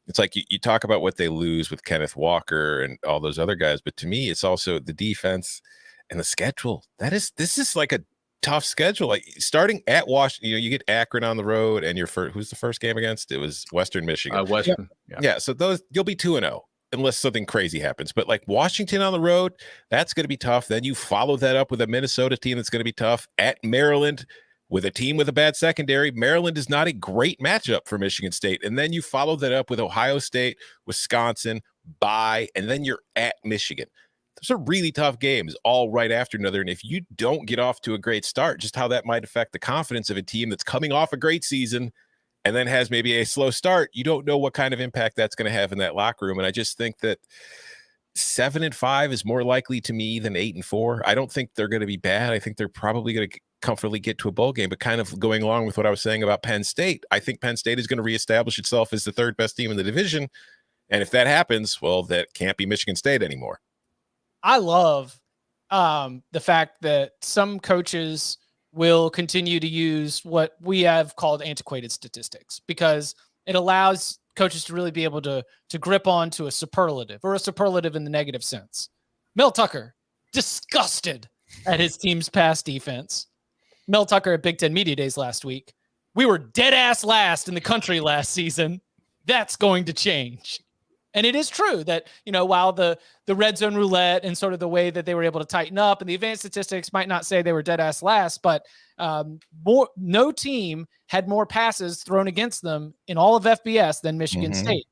it's like you talk about what they lose with Kenneth Walker and all those other guys, but to me, it's also the defense and the schedule. This is like a tough schedule. Like starting at Washington, you get Akron on the road, and who's the first game against? It was Western Michigan. Western. Yeah. So you'll be 2-0 unless something crazy happens. But like Washington on the road, that's going to be tough. Then you follow that up with a Minnesota team that's going to be tough. At Maryland, with a team with a bad secondary. Maryland is not a great matchup for Michigan State. And then you follow that up with Ohio State, Wisconsin, and then you're at Michigan. Those are really tough games all right after another. And if you don't get off to a great start, just how that might affect the confidence of a team that's coming off a great season and then has maybe a slow start, you don't know what kind of impact that's going to have in that locker room. And I just think that 7-5 is more likely to me than 8-4. I don't think they're going to be bad. I think they're probably going to comfortably get to a bowl game, but kind of going along with what I was saying about Penn State, I think Penn State is going to reestablish itself as the 3rd best team in the division. And if that happens, well, that can't be Michigan State anymore. I love the fact that some coaches will continue to use what we have called antiquated statistics, because it allows coaches to really be able to grip on to a superlative, or a superlative in the negative sense. Mel Tucker, disgusted at his team's pass defense. Mel Tucker at Big Ten Media Days last week. We were dead ass last in the country last season. That's going to change. And it is true that, while the red zone roulette and sort of the way that they were able to tighten up, and the advanced statistics might not say they were dead ass last, but no team had more passes thrown against them in all of FBS than Michigan State.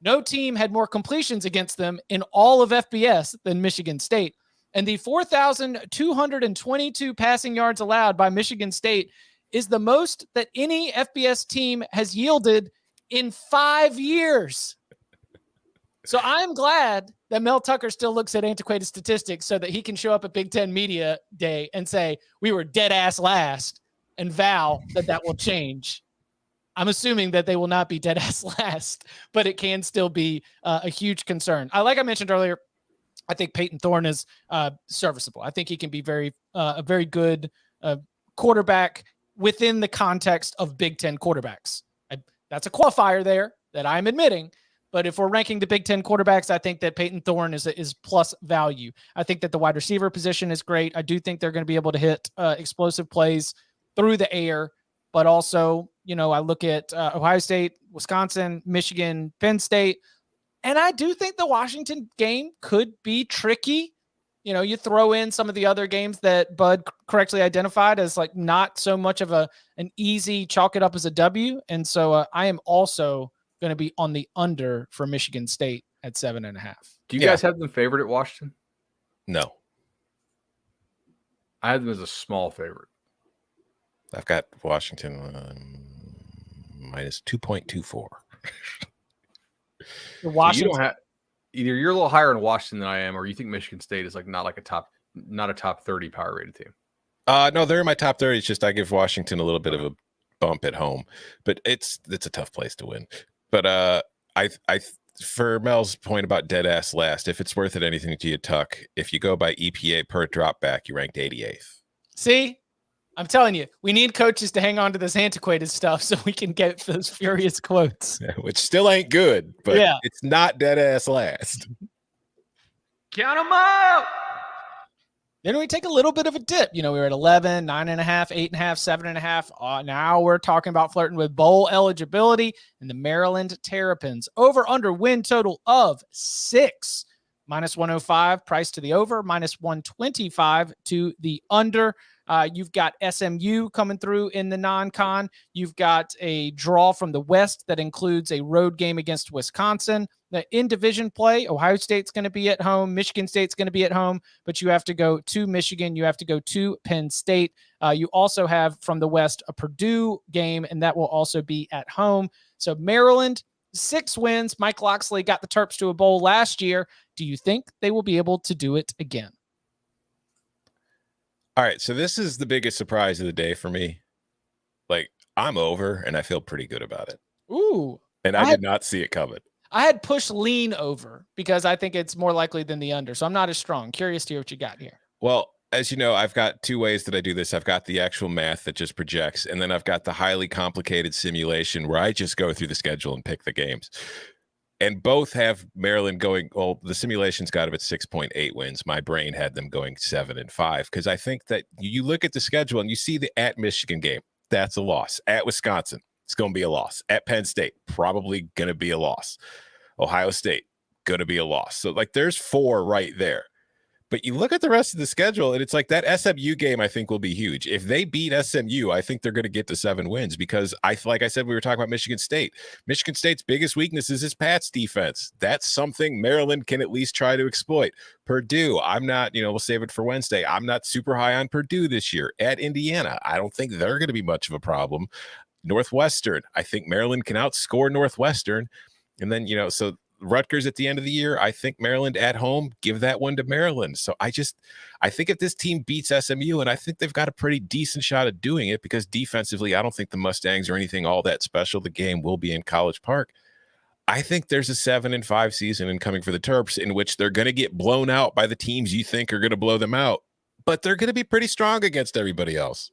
No team had more completions against them in all of FBS than Michigan State. And the 4,222 passing yards allowed by Michigan State is the most that any FBS team has yielded in 5 years. So I'm glad that Mel Tucker still looks at antiquated statistics so that he can show up at Big Ten Media Day and say, we were dead ass last, and vow that will change. I'm assuming that they will not be dead ass last, but it can still be a huge concern. Like I mentioned earlier, I think Peyton Thorne is serviceable. I think he can be a very good quarterback within the context of Big Ten quarterbacks. That's a qualifier there that I'm admitting. But if we're ranking the Big Ten quarterbacks, I think that Peyton Thorne is plus value. I think that the wide receiver position is great. I do think they're going to be able to hit explosive plays through the air. But also, I look at Ohio State, Wisconsin, Michigan, Penn State, and I do think the Washington game could be tricky. You throw in some of the other games that Bud correctly identified as like not so much of an easy chalk it up as a W. And so I am also going to be on the under for Michigan State at 7.5. Do you guys have them favored at Washington? No. I have them as a small favorite. I've got Washington minus 2.24. Washington. So you don't have, either you're a little higher in Washington than I am, or you think Michigan State is like not a top 30 power rated team. No, they're in my top 30. It's just I give Washington a little bit of a bump at home, but it's a tough place to win. But I for Mel's point about dead ass last, if it's worth it anything to you, Tuck, if you go by EPA per drop back, you ranked 88th. See, I'm telling you, we need coaches to hang on to this antiquated stuff so we can get those furious quotes. Which still ain't good, but it's not dead ass last. Count them out. Then we take a little bit of a dip. We were at 11, 9.5, 8.5, 7.5. Now we're talking about flirting with bowl eligibility and the Maryland Terrapins. Over under win total of 6. Minus 105 price to the over, minus 125 to the under. You've got SMU coming through in the non-con. You've got a draw from the West that includes a road game against Wisconsin. The in-division play, Ohio State's going to be at home. Michigan State's going to be at home, but you have to go to Michigan. You have to go to Penn State. You also have from the West a Purdue game, and that will also be at home. So Maryland, 6 wins. Mike Loxley got the Terps to a bowl last year. Do you think they will be able to do it again? All right, so this is the biggest surprise of the day for me. Like, I'm over, and I feel pretty good about it. Ooh. And I did not see it coming. I had pushed lean over because I think it's more likely than the under, so I'm not as strong. Curious to hear what you got here. Well, as you know, I've got 2 ways that I do this. I've got the actual math that just projects, and then I've got the highly complicated simulation where I just go through the schedule and pick the games. And both have Maryland going, well, the simulation's got them at 6.8 wins. My brain had them going 7-5 because I think that you look at the schedule and you see the at Michigan game. That's a loss. At Wisconsin, it's going to be a loss. At Penn State, probably going to be a loss. Ohio State, going to be a loss. So, like, there's 4 right there. But you look at the rest of the schedule, and it's like that SMU game, I think, will be huge. If they beat SMU, I think they're going to get to 7 wins because, like I said, we were talking about Michigan State. Michigan State's biggest weakness is his Pats defense. That's something Maryland can at least try to exploit. Purdue, I'm not, we'll save it for Wednesday. I'm not super high on Purdue this year. At Indiana, I don't think they're going to be much of a problem. Northwestern, I think Maryland can outscore Northwestern. And then, so Rutgers at the end of the year, I think Maryland at home, give that one to Maryland. So I think if this team beats SMU, and I think they've got a pretty decent shot at doing it because defensively, I don't think the Mustangs are anything all that special. The game will be in College Park. I think there's a 7-5 season incoming for the Terps in which they're going to get blown out by the teams you think are going to blow them out, but they're going to be pretty strong against everybody else.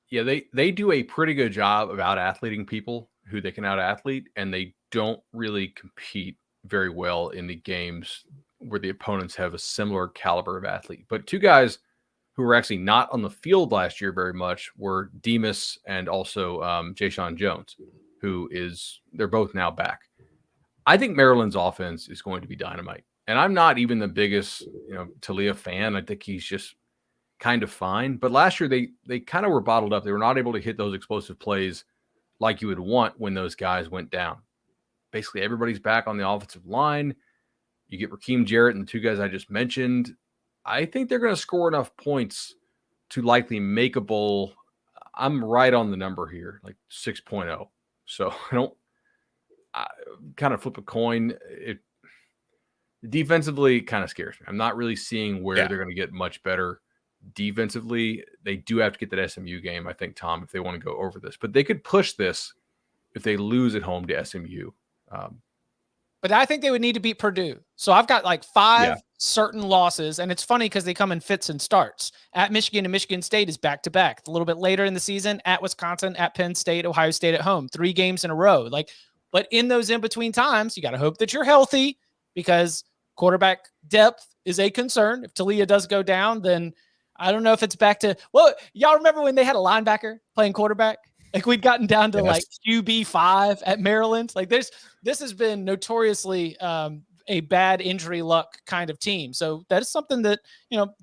Yeah, they do a pretty good job of out-athleting people who they can out-athlete, and they don't really compete very well in the games where the opponents have a similar caliber of athlete. But 2 guys who were actually not on the field last year very much were Demas and also Jayshon Jones, they're both now back. I think Maryland's offense is going to be dynamite. And I'm not even the biggest, Talia fan. I think he's just kind of fine. But last year they kind of were bottled up. They were not able to hit those explosive plays like you would want when those guys went down. Basically, everybody's back on the offensive line. You get Rakeem Jarrett and the two guys I just mentioned. I think they're going to score enough points to likely make a bowl. I'm right on the number here, like 6.0. So I kind of flip a coin. It defensively kind of scares me. I'm not really seeing where they're going to get much better defensively. They do have to get that SMU game, I think, Tom, if they want to go over this. But they could push this if they lose at home to SMU. But I think they would need to beat Purdue. So I've got like 5 certain losses, and it's funny because they come in fits and starts. At Michigan and Michigan State is back-to-back. A little bit later in the season, at Wisconsin, at Penn State, Ohio State at home. 3 games in a row. But in those in-between times, you got to hope that you're healthy because quarterback depth is a concern. If Talia does go down, then I don't know if it's back to – well, y'all remember when they had a linebacker playing quarterback? Like we'd gotten down to like QB5 at Maryland. Like this has been notoriously a bad injury luck kind of team. So that is something that,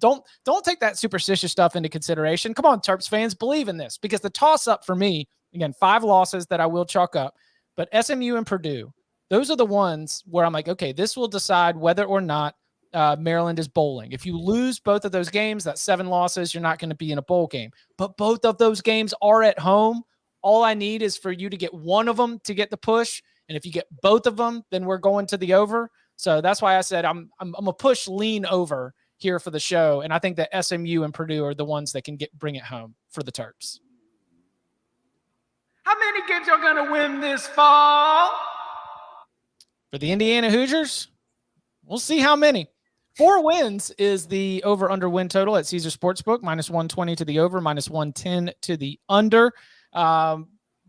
don't take that superstitious stuff into consideration. Come on, Terps fans, believe in this, because the toss up for me, again, 5 losses that I will chalk up, but SMU and Purdue, those are the ones where I'm like, okay, this will decide whether or not Maryland is bowling. If you lose both of those games, that's 7 losses, you're not going to be in a bowl game. But both of those games are at home. All I need is for you to get one of them to get the push. And if you get both of them, then we're going to the over. So that's why I said I'm a push lean over here for the show. And I think that SMU and Purdue are the ones that can bring it home for the Terps. How many games y'all gonna win this fall? For the Indiana Hoosiers, we'll see how many. 4 wins is the over-under win total at Caesar Sportsbook, -120 to the over, -110 to the under.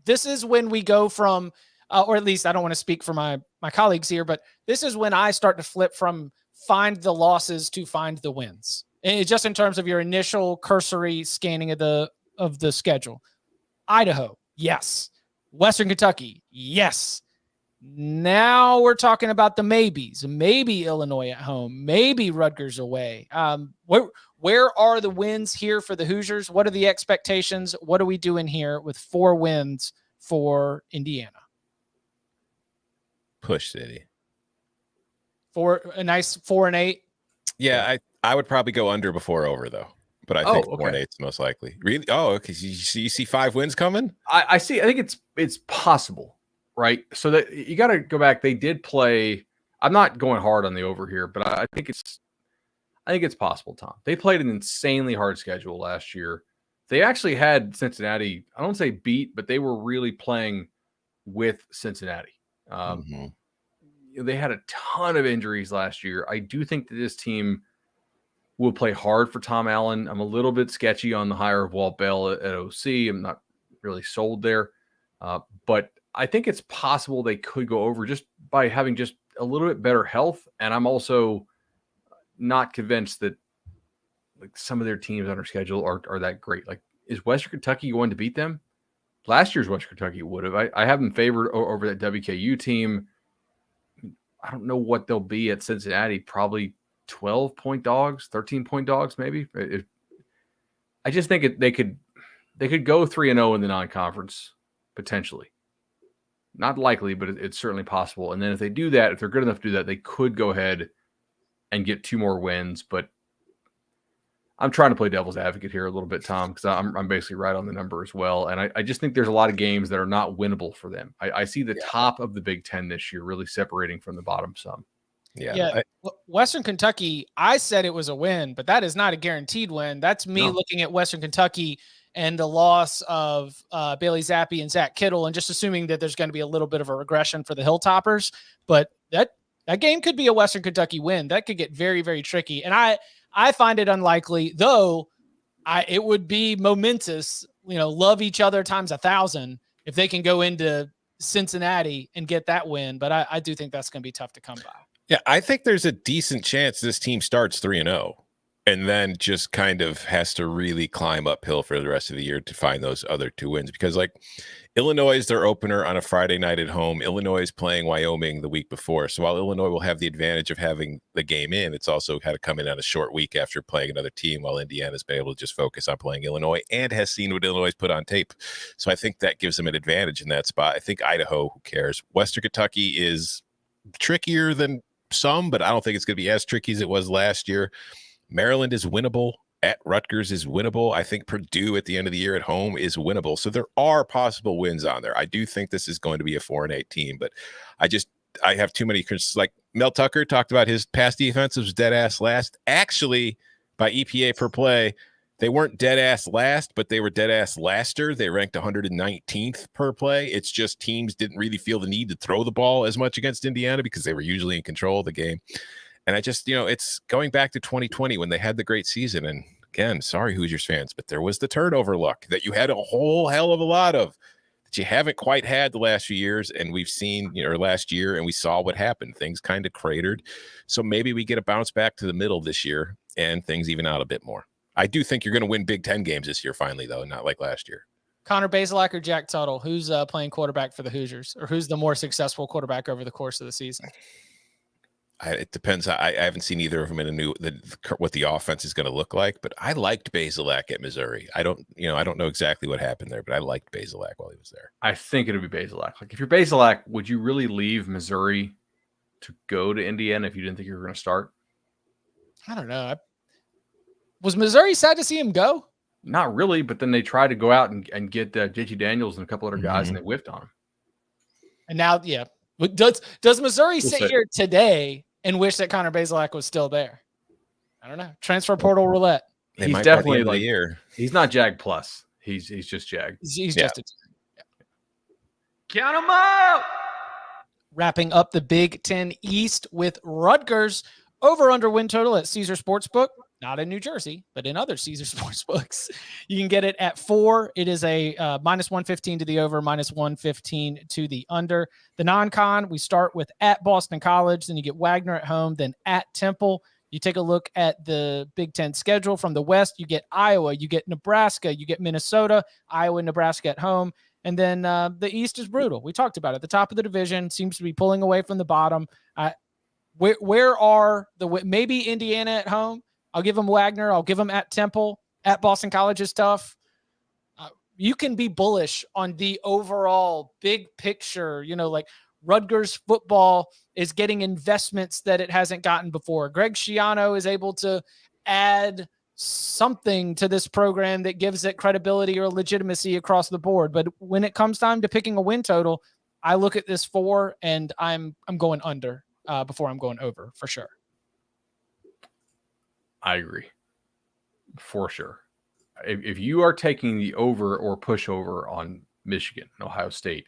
This is when we go from, or at least I don't want to speak for my colleagues here, but this is when I start to flip from find the losses to find the wins. And just in terms of your initial cursory scanning of the schedule. Idaho, yes. Western Kentucky, yes. Now we're talking about the maybes. Maybe Illinois at home, maybe Rutgers away. Where are the wins here for the Hoosiers? What are the expectations? What are we doing here with 4 wins for Indiana? Push City. A nice 4-8. Yeah, I would probably go under before over though. But I think 4-8 is most likely. Really? Oh, okay. You see 5 wins coming? I see. I think it's possible. Right. So that you got to go back. They did play. I'm not going hard on the over here, but I think it's possible, Tom. They played an insanely hard schedule last year. They actually had Cincinnati, I don't say beat, but they were really playing with Cincinnati. They had a ton of injuries last year. I do think that this team will play hard for Tom Allen. I'm a little bit sketchy on the hire of Walt Bell at OC. I'm not really sold there. But I think it's possible they could go over just by having just a little bit better health. And I'm also not convinced that like some of their teams on their schedule are that great. Like, is Western Kentucky going to beat them? Last year's Western Kentucky would have. I have them favored over that WKU team. I don't know what they'll be at Cincinnati. Probably 12-point dogs, 13-point dogs, maybe. I just think they could go 3-0 in the non-conference potentially. Not likely, but it's certainly possible. And then if they do that, if they're good enough to do that, they could go ahead and get 2 more wins. But I'm trying to play devil's advocate here a little bit, Tom, because I'm basically right on the number as well. And I just think there's a lot of games that are not winnable for them. I see the top of the Big Ten this year really separating from the bottom some. Yeah. Western Kentucky, I said it was a win, but that is not a guaranteed win. That's me looking at Western Kentucky and the loss of Bailey Zappi and Zach Kittle, and just assuming that there's going to be a little bit of a regression for the Hilltoppers. But that game could be a Western Kentucky win. That could get very, very tricky. And I find it unlikely, though it would be momentous, love each other times 1,000 if they can go into Cincinnati and get that win. But I do think that's going to be tough to come by. Yeah, I think there's a decent chance this team starts 3-0. and then just kind of has to really climb uphill for the rest of the year to find those other 2 wins. Because like Illinois is their opener on a Friday night at home. Illinois is playing Wyoming the week before. So while Illinois will have the advantage of having the game in, it's also had to come in on a short week after playing another team, while Indiana's been able to just focus on playing Illinois and has seen what Illinois put on tape. So I think that gives them an advantage in that spot. I think Idaho, who cares? Western Kentucky is trickier than some, but I don't think it's going to be as tricky as it was last year. Maryland is winnable. At Rutgers is winnable. I think Purdue at the end of the year at home is winnable. So there are possible wins on there. I do think this is going to be a 4-8 team, but I have too many. Like Mel Tucker talked about his pass defense was dead ass last. Actually, by EPA per play, they weren't dead ass last, but they were dead ass laster. They ranked 119th per play. It's just teams didn't really feel the need to throw the ball as much against Indiana because they were usually in control of the game. And I just, it's going back to 2020 when they had the great season. And again, sorry, Hoosiers fans, but there was the turnover luck that you had a whole hell of a lot of that you haven't quite had the last few years. And we've seen, or last year, and we saw what happened. Things kind of cratered. So maybe we get a bounce back to the middle this year and things even out a bit more. I do think you're going to win Big Ten games this year, finally, though, not like last year. Connor Bazelak or Jack Tuttle, who's playing quarterback for the Hoosiers, or who's the more successful quarterback over the course of the season? It depends. I haven't seen either of them in what the offense is going to look like, but I liked Bazelak at Missouri. I don't know exactly what happened there, but I liked Bazelak while he was there. I think it'll be Bazelak. Like if you're Bazelak, would you really leave Missouri to go to Indiana if you didn't think you were going to start? I don't know. Was Missouri sad to see him go? Not really, but then they tried to go out and get JT Daniels and a couple other guys, and they whiffed on him. And now, yeah. Does Missouri sit here today and wish that Connor Bazelak was still there? I don't know. Transfer portal roulette. He's definitely like year. He's not Jag plus. He's just Jag. He's just a Count them out. Wrapping up the Big Ten East with Rutgers over under win total at Caesar Sportsbook. Not in New Jersey, but in other Caesar Sportsbooks. You can get it at 4. It is a minus 115 to the over, minus 115 to the under. The non-con, we start with at Boston College, then you get Wagner at home, then at Temple. You take a look at the Big Ten schedule from the West. You get Iowa, you get Nebraska, you get Minnesota, Iowa, Nebraska at home. And then the East is brutal. We talked about it. The top of the division seems to be pulling away from the bottom. Where are maybe Indiana at home? I'll give them Wagner. I'll give them at Temple. At Boston College is tough. You can be bullish on the overall big picture. Like Rutgers football is getting investments that it hasn't gotten before. Greg Schiano is able to add something to this program that gives it credibility or legitimacy across the board. But when it comes time to picking a win total, I look at this 4 and I'm going under before I'm going over for sure. I agree for sure. If you are taking the over or push over on Michigan and Ohio State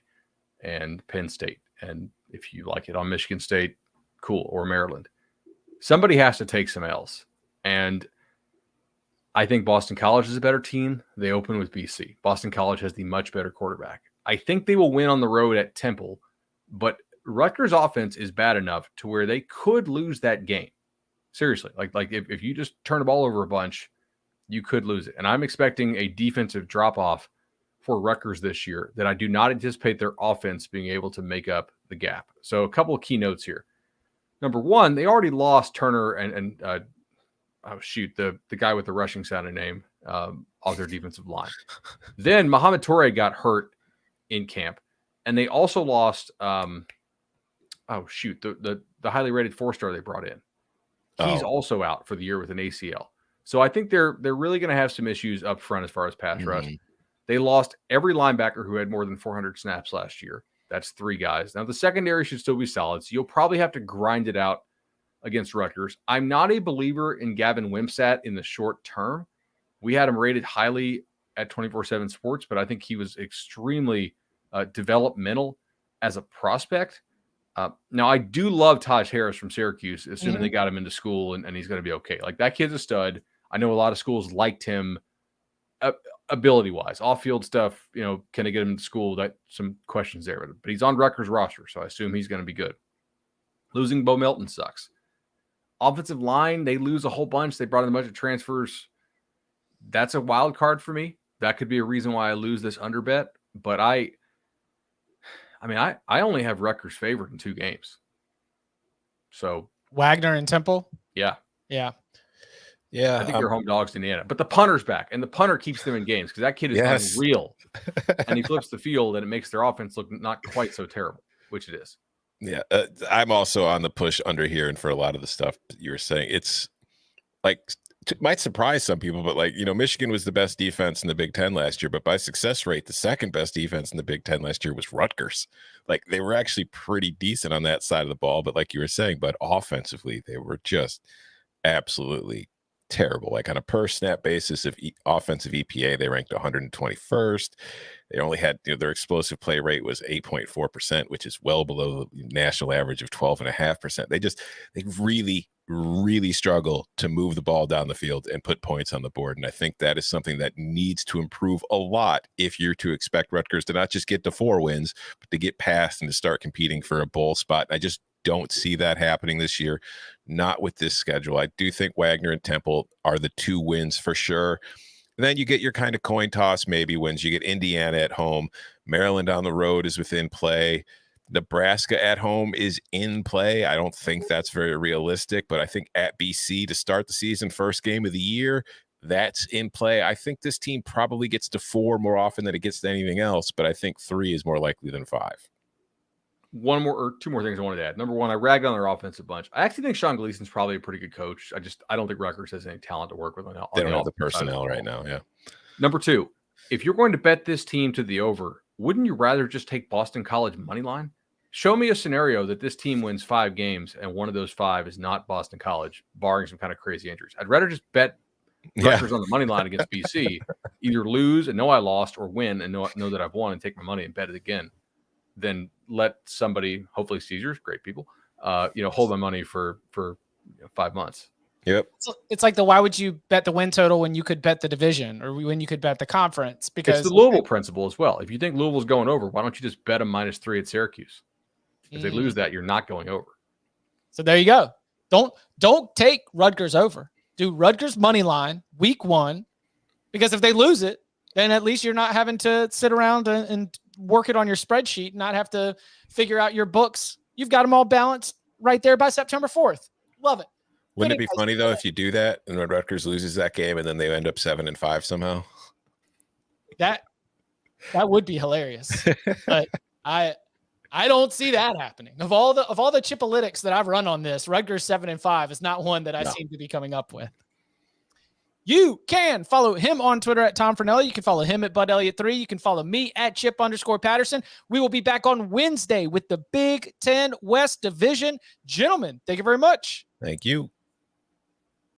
and Penn State, and if you like it on Michigan State, cool, or Maryland, somebody has to take some L's. And I think Boston College is a better team. They open with BC. Boston College has the much better quarterback. I think they will win on the road at Temple, but Rutgers offense is bad enough to where they could lose that game. Seriously, like if you just turn the ball over a bunch, you could lose it. And I'm expecting a defensive drop-off for Rutgers this year that I do not anticipate their offense being able to make up the gap. So a couple of key notes here. Number one, they already lost Turner and the guy with the rushing sounding name off their defensive line. Then Mohamed Toure got hurt in camp. And they also lost the highly rated 4-star they brought in. He's also out for the year with an ACL. So I think they're really going to have some issues up front as far as pass rush. They lost every linebacker who had more than 400 snaps last year. That's 3 guys. Now, the secondary should still be solid, so you'll probably have to grind it out against Rutgers. I'm not a believer in Gavin Wimsatt in the short term. We had him rated highly at 24/7 Sports, but I think he was extremely developmental as a prospect. Now, I do love Taj Harris from Syracuse, assuming they got him into school and he's going to be okay. Like, that kid's a stud. I know a lot of schools liked him ability-wise. Off-field stuff, can I get him to school? That some questions there. But he's on Rutgers roster, so I assume he's going to be good. Losing Bo Melton sucks. Offensive line, they lose a whole bunch. They brought in a bunch of transfers. That's a wild card for me. That could be a reason why I lose this under bet. But I only have Rutgers favored in 2 games. So Wagner and Temple. yeah. Yeah, I think they're home dogs to Indiana. But the punter's back, and the punter keeps them in games because that kid is unreal. And he flips the field, and it makes their offense look not quite so terrible, which it is. Yeah, I'm also on the push under here, and for a lot of the stuff you were saying, it's like might surprise some people, but like, Michigan was the best defense in the Big Ten last year, but by success rate, the second best defense in the Big Ten last year was Rutgers. Like, they were actually pretty decent on that side of the ball, but like you were saying, but offensively, they were just absolutely terrible. Like, on a per snap basis of offensive EPA, they ranked 121st. They only had, their explosive play rate was 8.4%, which is well below the national average of 12.5%. They really struggle to move the ball down the field and put points on the board. And I think that is something that needs to improve a lot if you're to expect Rutgers to not just get to 4 wins, but to get past and to start competing for a bowl spot. I just don't see that happening this year, not with this schedule. I do think Wagner and Temple are the 2 wins for sure. And then you get your kind of coin toss maybe wins. You get Indiana at home. Maryland on the road is within play. Nebraska at home is in play. I don't think that's very realistic, but I think at BC to start the season, first game of the year, that's in play. I think this team probably gets to 4 more often than it gets to anything else, but I think 3 is more likely than 5. 2 more things I wanted to add. Number 1, I ragged on their offense a bunch. I actually think Sean Gleason's probably a pretty good coach. I don't think Rutgers has any talent to work with. They don't have the personnel right now. Yeah. Number 2, if you're going to bet this team to the over, wouldn't you rather just take Boston College money line? Show me a scenario that this team wins 5 games and one of those 5 is not Boston College, barring some kind of crazy injuries. I'd rather just bet Rutgers on the money line against BC, either lose and know I lost, or win and know that I've won and take my money and bet it again, than let somebody, hopefully Caesars, great people, hold my money for 5 months. Yep. It's like why would you bet the win total when you could bet the division or when you could bet the conference? Because it's the Louisville principle as well. If you think Louisville's going over, why don't you just bet them -3 at Syracuse? If they lose that, you're not going over. So there you go. Don't take Rutgers over. Do Rutgers money line week 1, because if they lose it, then at least you're not having to sit around and work it on your spreadsheet, not have to figure out your books. You've got them all balanced right there by September 4th. Love it. Wouldn't it be funny though if you do that and when Rutgers loses that game and then they end up 7-5 somehow? That would be hilarious. But I don't see that happening. Of all the Chipolytics that I've run on this, Rutgers 7-5 is not one that I seem to be coming up with. You can follow him on Twitter at Tom Fernelli. You can follow him at Bud Elliott 3. You can follow me at Chip_Patterson. We will be back on Wednesday with the Big Ten West Division. Gentlemen, thank you very much. Thank you.